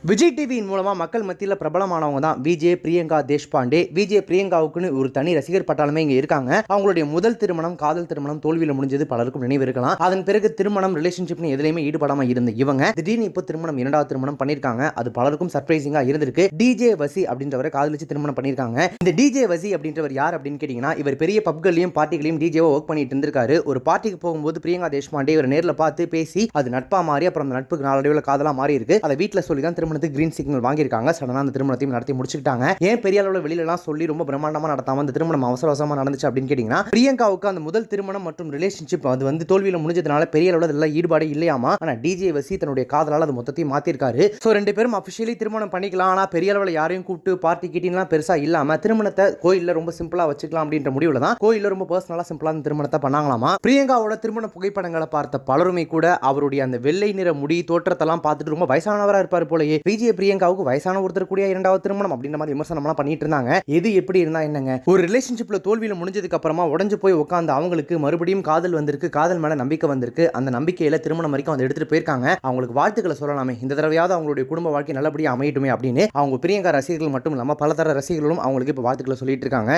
விஜய் டிவியின் மூலமா மக்கள் மத்தியில் பிரபலமானவங்க தான் விஜய் பிரியங்கா தேஷ்பாண்டே. விஜய் பிரியங்காவுக்குன்னு ஒரு தனி ரசிகர் பட்டாளமே இங்க இருக்காங்க. அவங்களுடைய முதல் திருமணம் காதல் திருமணம் தோல்வியில் முடிஞ்சது பலருக்கும் நினைவு இருக்கலாம். அதன் பிறகு திருமணம் ரிலேஷன்ஷிப்னு எதுலையுமே ஈடுபடாம இருந்த இவங்க திடீர்னு இப்போ திருமணம் இரண்டாவது திருமணம் பண்ணிருக்காங்க. அது பலருக்கும் சர்ப்ரைசிங்கா இருந்திருக்கு. டிஜே வசி அப்படின்றவரை காதலிச்சு திருமணம் பண்ணிருக்காங்க. இந்த டிஜே வசி அப்படின்றவர் யார் அப்படின்னு கேட்டீங்கன்னா, இவர் பெரிய பப்களையும் பார்ட்டிகளையும் டிஜேவா ஒர்க் பண்ணிட்டு இருந்திருக்காரு. ஒரு பார்ட்டிக்கு போகும்போது பிரியங்கா தேஷ்பாண்டே இவர் நேரில் பார்த்து பேசி அது நட்பா மாறி அப்புறம் அந்த நட்புக்கு நாளடைவில் காதலா மாறி இருக்கு. அதை வீட்டில் சொல்லி தான் திருமணத்துக்கு கிரீன் சிக்னல் வாங்கியிருக்காங்க. சடனா அந்த திருமணத்தையும் நடத்தி முடிச்சுட்டாங்க. ஏன் பெரிய அளவில் வெளியிலலாம் சொல்லி ரொம்ப பிரம்மாண்டமா நடத்தாம அந்த திருமணம் அவசர அவசரமா நடந்துச்சு அப்படின்னு கேட்டீங்கன்னா, பிரியங்காவுக்கு அந்த முதல் திருமணம் மற்றும் ரிலேஷன்ஷிப் அது வந்து தோல்வியில் முடிஞ்சதுனால பெரிய அளவில் அதெல்லாம் ஈடுபாடு இல்லையாமா. ஆனா டிஜே வசி தன்னுடைய காதலால் அது மொத்தத்தையும் மாத்திருக்காரு. ஸோ ரெண்டு பேரும் அஃபிஷியலி திருமணம் பண்ணிக்கலாம். ஆனா பெரிய அளவில் யாரையும் கூப்பிட்டு பார்ட்டி கிட்டின்லாம் பெருசா இல்லாம திருமணத்தை கோயிலில் ரொம்ப சிம்பிளா வச்சுக்கலாம் அப்படின்ற முடிவுல தான் கோயிலில் ரொம்ப பர்சனலா சிம்பிளா அந்த திருமணத்தை பண்ணாங்களாமா. பிரியங்காவோட திருமண புகைப்படங்களை பார்த்த பலருமே கூட அவருடைய அந்த வெள்ளை நிற முடி தோற்றத்தெல்லாம் பார்த்துட்டு ரொம்ப வயசானவரா இருப்பார் போலயே. விஜய் பிரியங்காவுக்கு வயசான ஒருத்தர் கூடிய இரண்டாவது திருமணம் அப்படின்ற மாதிரி விமர்சனம்லாம் பண்ணிட்டு இருந்தாங்க. எது எப்படி இருந்தா என்னங்க, ஒரு ரிலேஷன்ஷிப்ல தோல்வியில முடிஞ்சதுக்கு அப்புறமா உடஞ்சு போய் உட்கார்ந்து அவங்களுக்கு மறுபடியும் காதல் வந்திருக்கு, காதல் மேல நம்பிக்கை வந்திருக்கு. அந்த நம்பிக்கையில திருமணம் வரைக்கும் வந்து எடுத்துட்டு போயிருக்காங்க. அவங்களுக்கு வாழ்த்துக்களை சொல்லலாமே. இந்த தடவையாவது அவங்களுடைய குடும்ப வாழ்க்கை நல்லபடியா அமையட்டுமே அப்படின்னு அவங்க பிரியங்கா ரசிகர்கள் மட்டும் இல்லாம பல தர ரசிகர்களும் அவங்களுக்கு இப்ப வாழ்த்துக்களை சொல்லிட்டு இருக்காங்க.